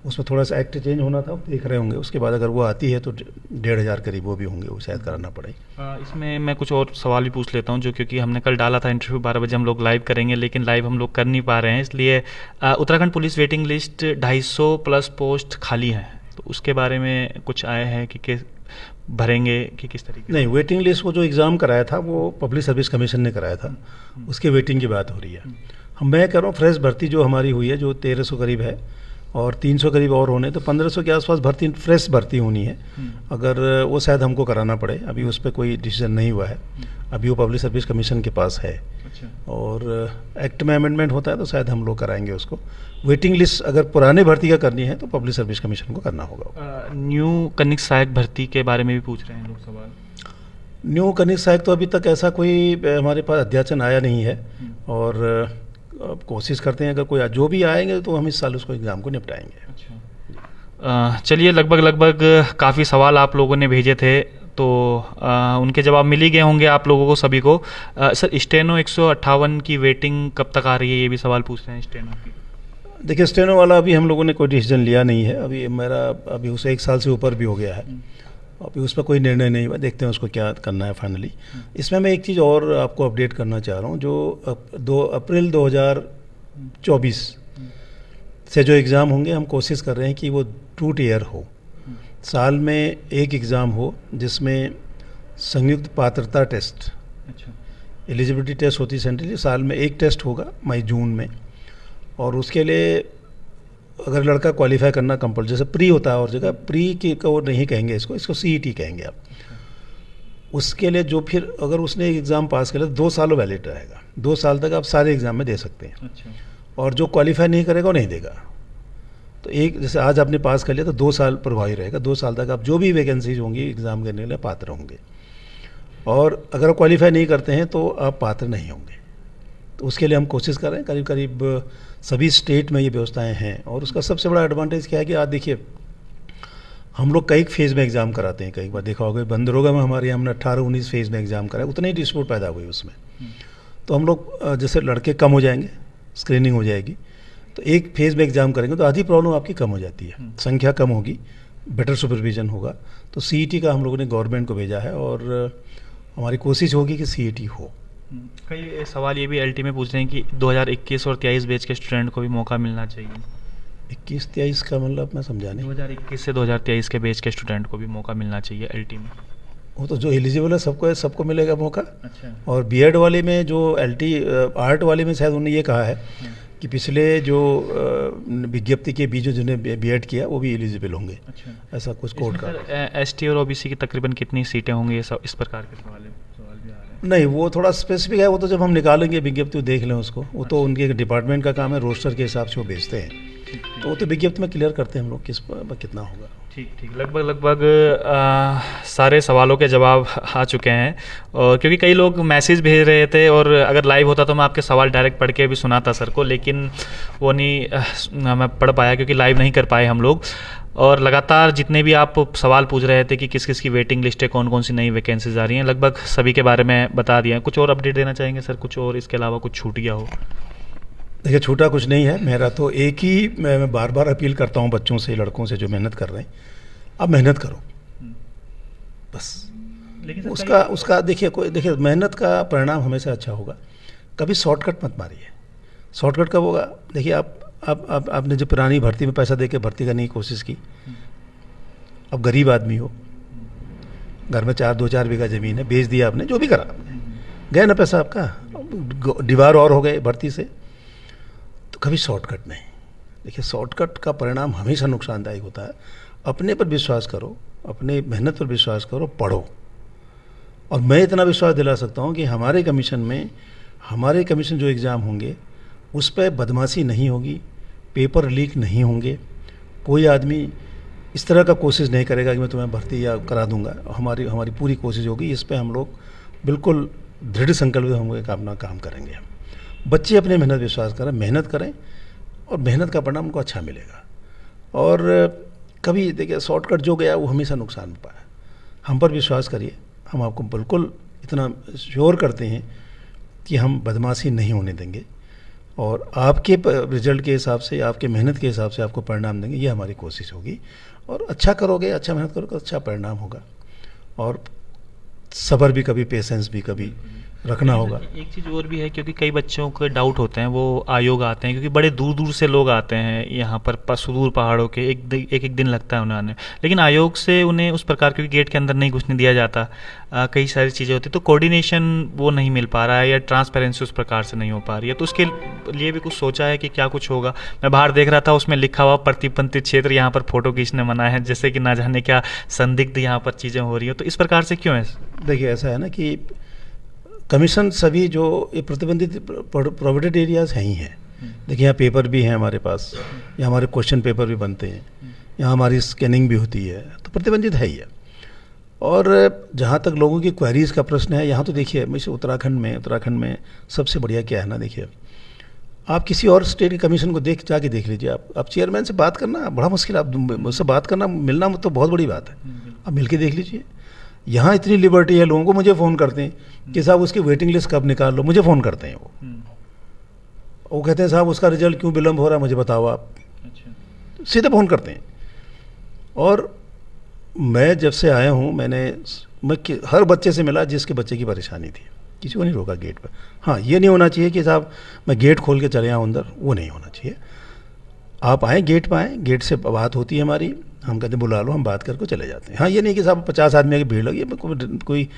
उसमें थोड़ा सा एक्ट चेंज होना था, देख रहे होंगे। उसके बाद अगर वो आती है तो 1.5 हज़ार करीब वो भी होंगे, वो शायद कराना पड़ेगा। इसमें मैं कुछ और सवाल भी पूछ लेता हूँ, जो क्योंकि हमने कल डाला था इंटरव्यू 12 बजे हम लोग लाइव करेंगे, लेकिन लाइव हम लोग कर नहीं पा रहे हैं, इसलिए Uttarakhand police waiting list 250 plus post खाली है, तो उसके बारे में कुछ आए हैं कि भरेंगे कि किस तरीके? नहीं, वेटिंग लिस्ट वो जो एग्ज़ाम कराया था वो पब्लिक सर्विस कमीशन ने कराया था, उसके वेटिंग की बात हो रही है। मैं कह रहा हूँ फ्रेश भर्ती जो हमारी हुई है, जो 1300 करीब है, और 300 करीब और होने, तो 1500 के आसपास भर्ती, फ्रेश भर्ती होनी है। अगर वो शायद हमको कराना पड़े, अभी उस पर कोई डिसीजन नहीं हुआ है, अभी वो पब्लिक सर्विस कमीशन के पास है। अच्छा। और एक्ट में अमेंडमेंट होता है तो शायद हम लोग कराएंगे उसको। वेटिंग लिस्ट अगर पुराने भर्ती का करनी है तो पब्लिक सर्विस कमीशन को करना होगा। न्यू कनिक सहायक भर्ती के बारे में भी पूछ रहे हैं लोग सवाल। न्यू कनिष्ठ सहायक तो अभी तक ऐसा कोई हमारे पास अध्याचन आया नहीं है, और अब कोशिश करते हैं अगर कोई जो भी आएंगे तो हम इस साल उसको एग्ज़ाम को निपटाएंगे। चलिए, लगभग काफ़ी सवाल आप लोगों ने भेजे थे, तो उनके जवाब मिल ही गए होंगे आप लोगों को सभी को। सर, स्टेनो 158 की वेटिंग कब तक आ रही है, ये भी सवाल पूछ रहे हैं स्टेनो की। देखिए, स्टेनो वाला अभी हम लोगों ने कोई डिसीजन लिया नहीं है, अभी उसे 1 साल से ऊपर भी हो गया है, अभी उस पर कोई निर्णय नहीं हुआ, देखते हैं उसको क्या करना है फाइनली। इसमें मैं एक चीज़ और आपको अपडेट करना चाह रहा हूँ, जो 2 अप्रैल 2024 से जो एग्ज़ाम होंगे, हम कोशिश कर रहे हैं कि वो 2 टियर हो, साल में एक एग्ज़ाम हो जिसमें संयुक्त पात्रता टेस्ट, एलिजिबिलिटी टेस्ट होती है सेंट्रली, साल में एक टेस्ट होगा मई जून में, और उसके लिए अगर लड़का क्वालिफाई करना कंपल्सरी, जैसे प्री होता है और जगह प्री की को नहीं कहेंगे, इसको सीईटी कहेंगे आप। उसके लिए जो फिर अगर उसने एग्ज़ाम पास कर लिया तो 2 साल वैलिड रहेगा, 2 साल तक आप सारे एग्ज़ाम में दे सकते हैं। और जो क्वालिफाई नहीं करेगा वो नहीं देगा। तो एक जैसे आज आपने पास कर लिया तो 2 साल प्रभावी रहेगा, 2 साल तक आप जो भी वैकेंसीज होंगी एग्ज़ाम देने के लिए पात्र होंगे, और अगर आप क्वालिफाई नहीं करते हैं तो आप पात्र नहीं होंगे। तो उसके लिए हम कोशिश कर रहे हैं, करीब करीब सभी स्टेट में ये व्यवस्थाएं हैं। और उसका सबसे बड़ा एडवांटेज क्या है कि आज देखिए, हम लोग कई फेज़ में एग्ज़ाम कराते हैं, कई बार देखा होगा बंदरोगा में हमारे यहाँ हमने 18-19 फेज़ में एग्ज़ाम कराया, उतने ही डिस्प्यूट पैदा हुए उसमें। तो हम लोग जैसे लड़के कम हो जाएंगे, स्क्रीनिंग हो जाएगी, तो एक फेज़ में एग्ज़ाम करेंगे तो आधी प्रॉब्लम आपकी कम हो जाती है, संख्या कम होगी, बेटर सुपरविजन होगा। तो सीईटी का हम लोगों ने गवर्नमेंट को भेजा है, और हमारी कोशिश होगी कि सीईटी हो। कई सवाल ये भी एलटी में पूछ रहे हैं कि 2021 और 23 बैच के स्टूडेंट को भी मौका मिलना चाहिए। 21-23 का मतलब मैं समझा नहीं। 2021 से 2023 के बैच के स्टूडेंट को भी मौका मिलना चाहिए एलटी में। वो तो जो एलिजिबल है सबको मिलेगा मौका। अच्छा। और बीएड वाले में जो एलटी आर्ट वाले में शायद उन्होंने ये कहा है कि पिछले जो विज्ञप्ति के बीच जिन्हें बीएड किया वो भी एलिजिबल होंगे। अच्छा। ऐसा कुछ कोर्ट का। एसटी और ओबीसी की तकरीबन कितनी सीटें होंगी, ये सब इस प्रकार के सवाल भी आ रहे हैं। नहीं, वो थोड़ा स्पेसिफिक है, वो तो जब हम निकालेंगे विज्ञप्ति देख लें उसको, वो तो उनके डिपार्टमेंट का काम है, रोस्टर के हिसाब से वो भेजते हैं, तो वो तो विज्ञप्ति में क्लियर करते हैं हम लोग कितना होगा। ठीक, लगभग सारे सवालों के जवाब आ चुके हैं, और क्योंकि कई लोग मैसेज भेज रहे थे, और अगर लाइव होता तो मैं आपके सवाल डायरेक्ट पढ़ के भी सुनाता सर को, लेकिन वो नहीं मैं पढ़ पाया क्योंकि लाइव नहीं कर पाए हम लोग। और लगातार जितने भी आप सवाल पूछ रहे थे कि किस किस की वेटिंग लिस्ट है, कौन कौन सी नई वैकेंसीज आ रही हैं, लगभग सभी के बारे में बता दिया है। कुछ और अपडेट देना चाहेंगे सर, कुछ और इसके अलावा कुछ छूट गया हो? देखिए, छूटा कुछ नहीं है, मेरा तो एक ही मैं बार बार अपील करता हूँ बच्चों से, लड़कों से जो मेहनत कर रहे हैं, अब मेहनत करो बस। लेकिन उसका देखिए मेहनत का परिणाम हमेशा अच्छा होगा, कभी शॉर्टकट मत मारिए। शॉर्टकट कब होगा? देखिए, आपने जो पुरानी भर्ती में पैसा देके भर्ती करने की कोशिश की, अब गरीब आदमी हो, घर में 2-4 बीघा ज़मीन है, बेच दिया आपने, जो भी करा गया ना पैसा आपका, दीवार और हो गए भर्ती से। तो कभी शॉर्टकट नहीं। देखिए, शॉर्टकट का परिणाम हमेशा नुकसानदायक होता है। अपने पर विश्वास करो, अपने मेहनत पर विश्वास करो, पढ़ो। और मैं इतना विश्वास दिला सकता हूँ कि हमारे कमीशन जो एग्ज़ाम होंगे उस पर बदमाशी नहीं होगी, पेपर लीक नहीं होंगे, कोई आदमी इस तरह का कोशिश नहीं करेगा कि मैं तुम्हें भर्ती या करा दूंगा। हमारी पूरी कोशिश होगी, इस पर हम लोग बिल्कुल दृढ़ संकल्पित होंगे कि अपना काम करेंगे। बच्चे अपने मेहनत विश्वास करें, मेहनत करें, और मेहनत का परिणाम उनको अच्छा मिलेगा। और कभी देखिए, शॉर्टकट जो गया वो हमेशा नुकसान में पाया। हम पर विश्वास करिए, हम आपको बिल्कुल इतना श्योर करते हैं कि हम बदमाशी नहीं होने देंगे, और आपके रिजल्ट के हिसाब से, आपके मेहनत के हिसाब से आपको परिणाम देंगे, ये हमारी कोशिश होगी। और अच्छा करोगे, अच्छा मेहनत करोगे, अच्छा परिणाम होगा। और सब्र भी कभी, पेशेंस भी कभी रखना होगा। एक चीज़ और भी है, क्योंकि कई बच्चों के डाउट होते हैं, वो आयोग आते हैं, क्योंकि बड़े दूर दूर से लोग आते हैं यहाँ पर, सुदूर पहाड़ों के, एक दिन लगता है उन्हें आने, लेकिन आयोग से उन्हें उस प्रकार, क्योंकि गेट के अंदर नहीं घुसने दिया जाता, कई सारी चीज़ें होती, तो कोऑर्डिनेशन वो नहीं मिल पा रहा है, या ट्रांसपेरेंसी उस प्रकार से नहीं हो पा रही है। तो उसके लिए भी कुछ सोचा है कि क्या कुछ होगा? मैं बाहर देख रहा था, उसमें लिखा हुआ प्रतिबंधित क्षेत्र, यहाँ पर फोटो खींचने मना है, जैसे कि ना जाने क्या संदिग्ध यहाँ पर चीज़ें हो रही हो, तो इस प्रकार से क्यों है? देखिए, ऐसा है ना कि कमीशन सभी जो ये प्रतिबंधित प्रोहिबिटेड एरियाज हैं ही हैं। देखिए, यहाँ पेपर भी हैं हमारे पास, यहाँ हमारे क्वेश्चन पेपर भी बनते हैं, यहाँ हमारी स्कैनिंग भी होती है, तो प्रतिबंधित है ही है। और जहाँ तक लोगों की क्वेरीज़ का प्रश्न है, यहाँ तो देखिए मुझे उत्तराखंड में सबसे बढ़िया क्या है ना, देखिए आप किसी और स्टेट के कमीशन को जाके देख लीजिए, आप चेयरमैन से बात करना बड़ा मुश्किल है, आप मुझसे बात करना मिलना तो बहुत बड़ी बात है, आप मिल के देख लीजिए। यहाँ इतनी लिबर्टी है, लोगों को मुझे फ़ोन करते हैं कि साहब उसकी वेटिंग लिस्ट कब निकाल लो, मुझे फ़ोन करते हैं वो कहते हैं साहब उसका रिजल्ट क्यों विलम्ब हो रहा है, मुझे बताओ आप। अच्छा। सीधे फ़ोन करते हैं। और मैं जब से आया हूँ मैं हर बच्चे से मिला जिसके बच्चे की परेशानी थी, किसी को नहीं रोका गेट पर। हाँ, ये नहीं होना चाहिए कि साहब मैं गेट खोल के चले आऊँ अंदर, वो नहीं होना चाहिए। आप आएँ, गेट पर आएँ, गेट से बात होती है हमारी, हम कहते हैं बुला लो, हम बात करके चले जाते हैं। हाँ, ये नहीं कि साहब 50 आदमी की भीड़ लगी है, कोई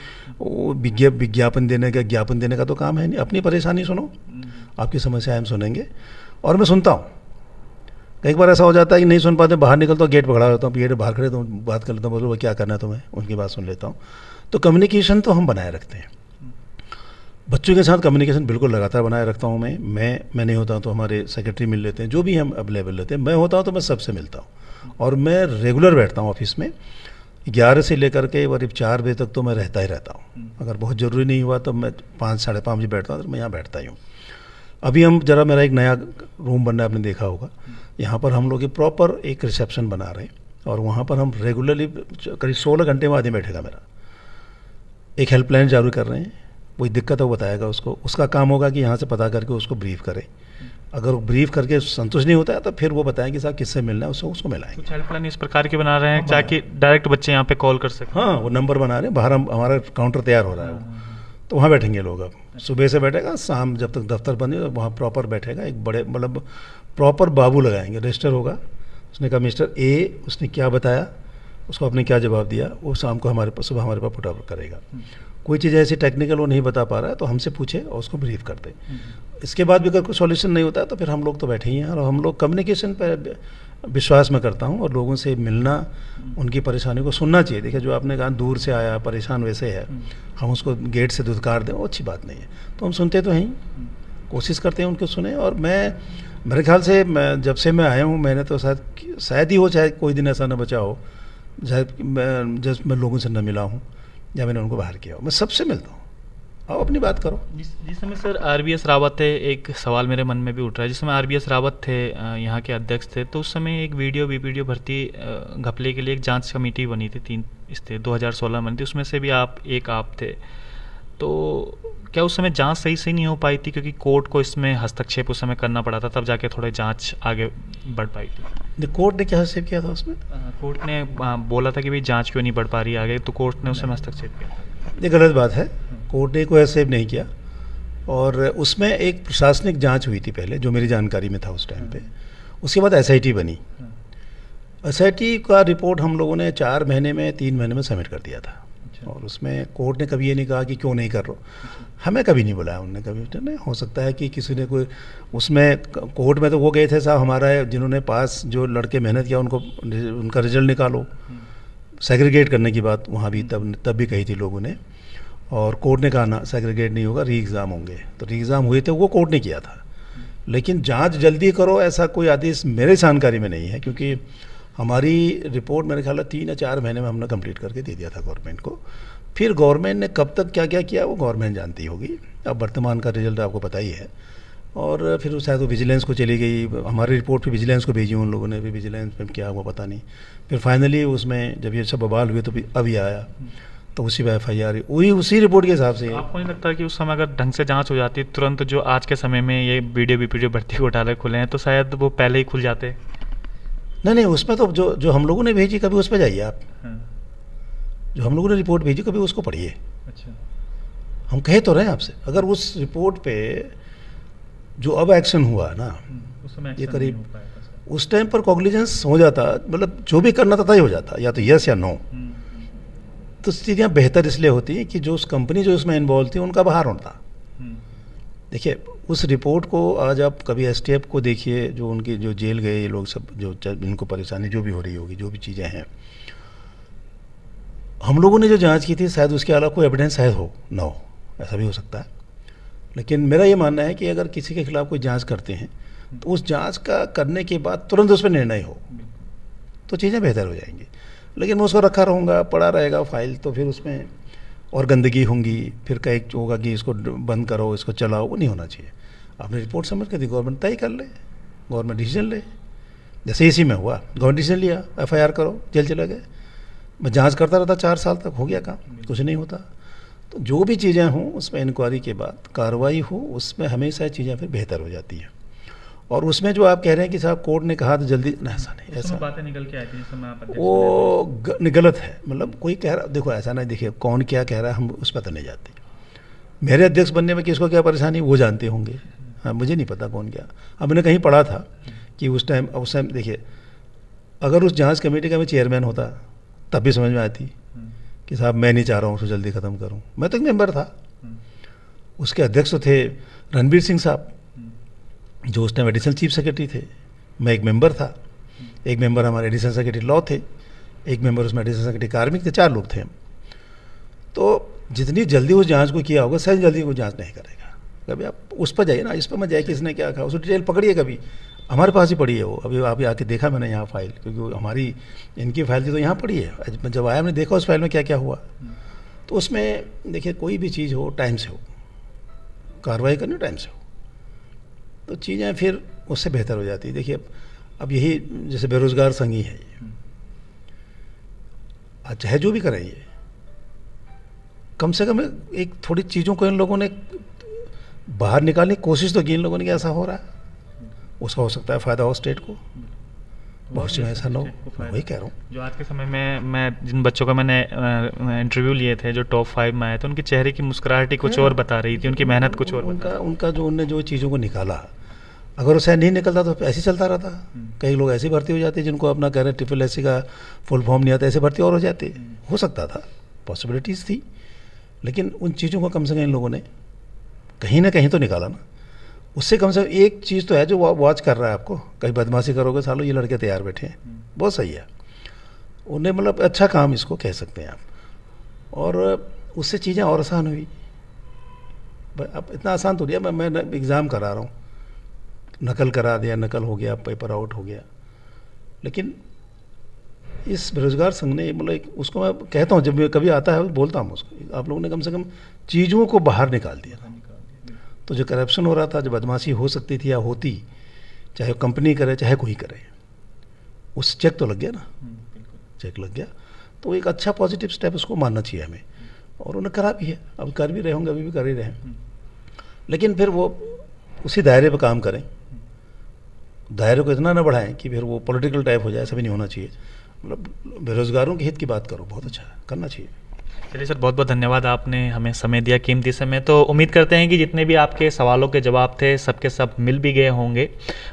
विज्ञापन देने का तो काम है नहीं। अपनी परेशानी सुनो, आपकी समस्या हम सुनेंगे और मैं सुनता हूँ। एक बार ऐसा हो जाता है कि नहीं सुन पाते, बाहर निकलता हूँ, गेट पकड़ा रहता हूँ, गेट बाहर खड़े तो बात कर लेता हूँ, बोलो क्या करना है तुम्हें, उनकी बात सुन लेता हूँ। तो कम्युनिकेशन तो हम बनाए रखते हैं, बच्चों के साथ कम्युनिकेशन बिल्कुल लगातार बनाए रखता हूँ मैं नहीं होता हूँ तो हमारे सेक्रेटरी मिल लेते हैं, जो भी हम अवेलेबल रहते हैं। मैं होता हूँ तो मैं सबसे मिलता हूँ और मैं रेगुलर बैठता हूँ ऑफिस में। 11 से लेकर के करीब 4 बजे तक तो मैं रहता ही रहता हूँ। अगर बहुत ज़रूरी नहीं हुआ तो मैं 5 साढ़े 5 बजे बैठता हूँ, तो मैं यहाँ बैठता ही हूँ। अभी मेरा एक नया रूम बनना है, आपने देखा होगा, यहाँ पर हम लोग प्रॉपर एक रिसेप्शन बना रहे हैं और वहाँ पर हम रेगुलरली करीब 16 घंटे में आदमी बैठेगा मेरा। एक हेल्पलाइन चालू कर रहे हैं, कोई दिक्कत है वो बताएगा उसको, उसका काम होगा कि यहाँ से पता करके उसको ब्रीफ करे। अगर वो ब्रीफ करके संतुष्ट नहीं होता है तो फिर वो बताएंगे साहब किससे मिलना है, उसको मिलाएंगे। कुछ हेल्पलाइन इस प्रकार के बना रहे हैं ताकि डायरेक्ट बच्चे यहाँ पे कॉल कर सकें। हाँ, वो नंबर बना रहे हैं, बाहर हमारा काउंटर तैयार हो रहा है वो, तो वहाँ बैठेंगे लोग। अब सुबह से बैठेगा, शाम जब तक दफ्तर बंद है वहाँ प्रॉपर बैठेगा। एक बड़े मतलब प्रॉपर बाबू लगाएंगे, रजिस्टर होगा, उसने कहा मिस्टर ए उसने क्या बताया, उसको आपने क्या जवाब दिया, वो शाम को सुबह हमारे पास पुट अप करेगा। कोई चीज़ ऐसी टेक्निकल वो नहीं बता पा रहा है तो हमसे पूछे और उसको ब्रीफ कर दे। इसके बाद भी अगर कोई सॉल्यूशन नहीं होता है तो फिर हम लोग तो बैठे ही हैं और हम लोग कम्युनिकेशन पर विश्वास में करता हूँ और लोगों से मिलना, उनकी परेशानी को सुनना चाहिए। देखिए, जो आपने कहा दूर से आया परेशान वैसे है, हम उसको गेट से धुतकार दें, वो अच्छी बात नहीं है। तो हम सुनते तो हैं, कोशिश करते हैं उनको सुने। और मेरे ख्याल से जब से मैं आया हूँ मैंने तो शायद ही हो, चाहे कोई दिन ऐसा न बचा हो शायद मैं लोगों से न मिला हूँ या मैंने उनको बाहर किया हो। मैं सबसे मिलता हूँ, आओ अपनी बात करो। जिस समय सर RBS रावत थे, एक सवाल मेरे मन में भी उठ रहा है, जिस समय RBS रावत थे यहाँ के अध्यक्ष थे, तो उस समय एक वीडियो भर्ती घपले के लिए एक जांच कमेटी बनी थी, 2016 में बनी थी, उसमें से भी आप थे। तो क्या उस समय जांच सही नहीं हो पाई थी क्योंकि कोर्ट को इसमें हस्तक्षेप उस समय करना पड़ा था, तब जाके थोड़े जांच आगे बढ़ पाई थी? कोर्ट ने क्या हस्तक्षेप किया था उसमें? कोर्ट ने बोला था कि भाई जांच क्यों नहीं बढ़ पा रही आगे, तो कोर्ट ने उस समय हस्तक्षेप किया था। ये गलत बात है, कोर्ट ने कोई हस्तक्षेप नहीं किया। और उसमें एक प्रशासनिक जांच हुई थी पहले, जो मेरी जानकारी में था उस टाइम पे। उसके बाद SIT बनी। SIT का रिपोर्ट हम लोगों ने 4 महीने में 3 महीने में सबमिट कर दिया था। और उसमें कोर्ट ने कभी ये नहीं कहा कि क्यों नहीं कर रहे हो, हमें कभी नहीं बुलाया उन्होंने कभी। नहीं हो सकता है कि किसी ने कोई उसमें कोर्ट में तो वो गए थे साहब हमारा जिन्होंने पास जो लड़के मेहनत किया उनका रिजल्ट निकालो, सेग्रीगेट करने की बात वहाँ भी तब भी कही थी लोगों ने। और कोर्ट ने कहा ना सेग्रीगेट नहीं होगा, री एग्ज़ाम होंगे। तो री एग्ज़ाम हुए थे, वो कोर्ट ने किया था। लेकिन जांच जल्दी करो ऐसा कोई आदेश मेरे जानकारी में नहीं है, क्योंकि हमारी रिपोर्ट मेरे ख्याल 3 या 4 महीने में हमने कंप्लीट करके दे दिया था गवर्नमेंट को। फिर गवर्नमेंट ने कब तक क्या क्या किया वो गवर्नमेंट जानती होगी। अब वर्तमान का रिजल्ट आपको पता ही है। और फिर शायद वो विजिलेंस को चली गई, हमारी रिपोर्ट फिर विजिलेंस को भेजी उन लोगों ने, फिर विजिलेंस में क्या हुआ पता नहीं। फिर फाइनली उसमें जब ये सब बवाल हुए तो अभी आया, तो उसी पर FIR वही उसी रिपोर्ट के हिसाब से। आपको नहीं लगता कि उस समय अगर ढंग से जांच हो जाती तुरंत, जो आज के समय में ये वीडियो भर्ती घोटाले खुले हैं, तो शायद वो पहले ही खुल जाते? नहीं, उसमें तो जो हम लोगों ने भेजी, कभी उस पर जाइए आप। जो हम लोगों ने रिपोर्ट भेजी कभी उसको पढ़िए। अच्छा। हम कहे तो रहे आपसे, अगर उस रिपोर्ट पे जो अब एक्शन हुआ ना, ये करीब उस टाइम पर कॉग्निजेंस हो जाता, मतलब जो भी करना था तय हो जाता, या तो यस या नो। तो चीज़ें बेहतर इसलिए होती हैं कि जो उस कंपनी जो इसमें इन्वॉल्व थी उनका बाहर होता। देखिए, उस रिपोर्ट को आज आप कभी STF को देखिए, जो उनके जो जेल गए ये लोग सब, जो इनको परेशानी जो भी हो रही होगी, जो भी चीज़ें हैं, हम लोगों ने जो जांच की थी शायद उसके अलावा कोई एविडेंस शायद हो ना हो, ऐसा भी हो सकता है। लेकिन मेरा ये मानना है कि अगर किसी के खिलाफ कोई जांच करते हैं तो उस जांच का करने के बाद तुरंत उस पर निर्णय हो तो चीज़ें बेहतर हो जाएंगी। लेकिन मैं उसको रखा रहूँगा, पड़ा रहेगा फाइल, तो फिर उसमें और गंदगी होंगी, फिर कहीं होगा कि इसको बंद करो, इसको चलाओ, वो नहीं होना चाहिए। आपने रिपोर्ट सबमिट कर दी, गवर्नमेंट तय कर ले, गवर्नमेंट डिसीजन ले। जैसे इसी में हुआ, गवर्नमेंट डिसीजन लिया, FIR करो, जेल चले गए। मैं जांच करता रहता 4 साल तक, हो गया काम, कुछ नहीं होता। तो जो भी चीज़ें हों उसमें इंक्वायरी के बाद कार्रवाई हो, उसमें हमेशा चीज़ें फिर बेहतर हो जाती हैं। और उसमें जो आप कह रहे हैं कि साहब कोर्ट ने कहा तो जल्दी, ऐसा नहीं, ऐसा बातें निकल के आई थी जिस समय आप अध्यक्ष वो गलत है। मतलब कोई कह रहा, देखो ऐसा नहीं, देखिए कौन क्या कह रहा है हम उस पर तो नहीं जाते। मेरे अध्यक्ष बनने में किसको क्या परेशानी वो जानते होंगे, हाँ मुझे नहीं पता कौन क्या। अब मैंने कहीं पढ़ा था कि उस टाइम देखिए, अगर उस जांच कमेटी का मैं चेयरमैन होता तब भी समझ में आती कि साहब मैं नहीं चाह रहा हूँ उसको जल्दी ख़त्म करूँ। मैं तो एक मेंबर था, उसके अध्यक्ष तो थे रणबीर सिंह साहब, जो उस टाइम एडिशनल चीफ सेक्रेटरी थे। मैं एक मेंबर था, एक मेंबर हमारे एडिशनल सेक्रेटरी लॉ थे, एक मेंबर उसमें एडिशनल सेक्रेटरी कार्मिक थे, 4 लोग थे हम। तो जितनी जल्दी उस जांच को किया होगा, शायद जल्दी वो जांच नहीं करेगा। कभी आप उस पर जाइए ना, इस पर मत जाइए किसने क्या कहा, उसको डिटेल पकड़िए। कभी हमारे पास ही पड़ी है वो, अभी आप आके देखा मैंने यहाँ फाइल, क्योंकि हमारी इनकी फाइल थी तो यहाँ पड़ी है। जब आया मैंने देखा उस फाइल में क्या क्या हुआ। तो उसमें देखिए कोई भी चीज़ हो टाइम से हो, कार्रवाई करनी टाइम से हो, तो चीज़ें फिर उससे बेहतर हो जाती है। देखिए अब यही जैसे बेरोज़गार संघ ही है ये, आज चाहे जो भी करें ये, कम से कम एक थोड़ी चीज़ों को इन लोगों ने बाहर निकालने की कोशिश तो की इन लोगों ने कि ऐसा हो रहा है, उसका हो सकता है फ़ायदा हो स्टेट को, बहुत से ऐसा ना हो। मैं वही कह रहा हूँ, जो आज के समय में मैं जिन बच्चों का मैंने इंटरव्यू लिए थे जो टॉप 5 में आए थे, उनके चेहरे की मुस्कुराहट कुछ और बता रही थी, उनकी मेहनत कुछ और बता उनका जो उनने जो चीज़ों को निकाला, अगर वो शायद नहीं निकलता तो ऐसे ही चलता रहता। कई लोग ऐसे भर्ती हो जाते जिनको अपना कह रहे SSS का फुल फॉर्म नहीं आता, ऐसे भर्ती और हो जाते, हो सकता था, पॉसिबिलिटीज़ थी। लेकिन उन चीज़ों को कम से कम इन लोगों ने कहीं ना कहीं तो निकाला ना। उससे कम से कम एक चीज़ तो है जो वॉच कर रहा है आपको, कहीं बदमाशी करोगे सालो ये लड़के तैयार बैठे हैं, बहुत सही है। उन्हें मतलब अच्छा काम इसको कह सकते हैं आप। और उससे चीज़ें और आसान हुई। अब इतना आसान तो नहीं, मैं एग्ज़ाम करा रहा हूँ, नकल करा दिया, नकल हो गया, पेपर आउट हो गया। लेकिन इस बेरोज़गार संघ ने मतलब उसको मैं कहता हूँ, जब कभी आता है बोलता हूँ उसको, आप लोगों ने कम से कम चीज़ों को बाहर निकाल दिया। तो जो करप्शन हो रहा था, जो बदमाशी हो सकती थी या होती, चाहे कंपनी करे चाहे कोई करे, उस चेक तो लग गया ना, चेक लग गया। तो एक अच्छा पॉजिटिव स्टेप उसको मानना चाहिए हमें, और उन्हें करा भी है, अब कर भी रहे होंगे, अभी भी कर ही रहे हैं। लेकिन फिर वो उसी दायरे पर काम करें, दायरे को इतना ना बढ़ाएं कि फिर वो पॉलिटिकल टाइप हो जाए, ऐसा भी नहीं होना चाहिए। मतलब बेरोज़गारों के हित की बात करो, बहुत अच्छा है, करना चाहिए। चलिए सर, बहुत बहुत धन्यवाद, आपने हमें समय दिया, कीमती समय। तो उम्मीद करते हैं कि जितने भी आपके सवालों के जवाब थे सबके सब मिल भी गए होंगे।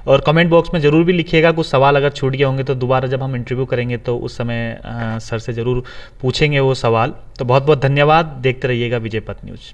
और कमेंट बॉक्स में ज़रूर भी लिखिएगा, कुछ सवाल अगर छूट गए होंगे तो दोबारा जब हम इंटरव्यू करेंगे तो उस समय सर से ज़रूर पूछेंगे वो सवाल। तो बहुत बहुत धन्यवाद, देखते रहिएगा विजय पथ न्यूज़।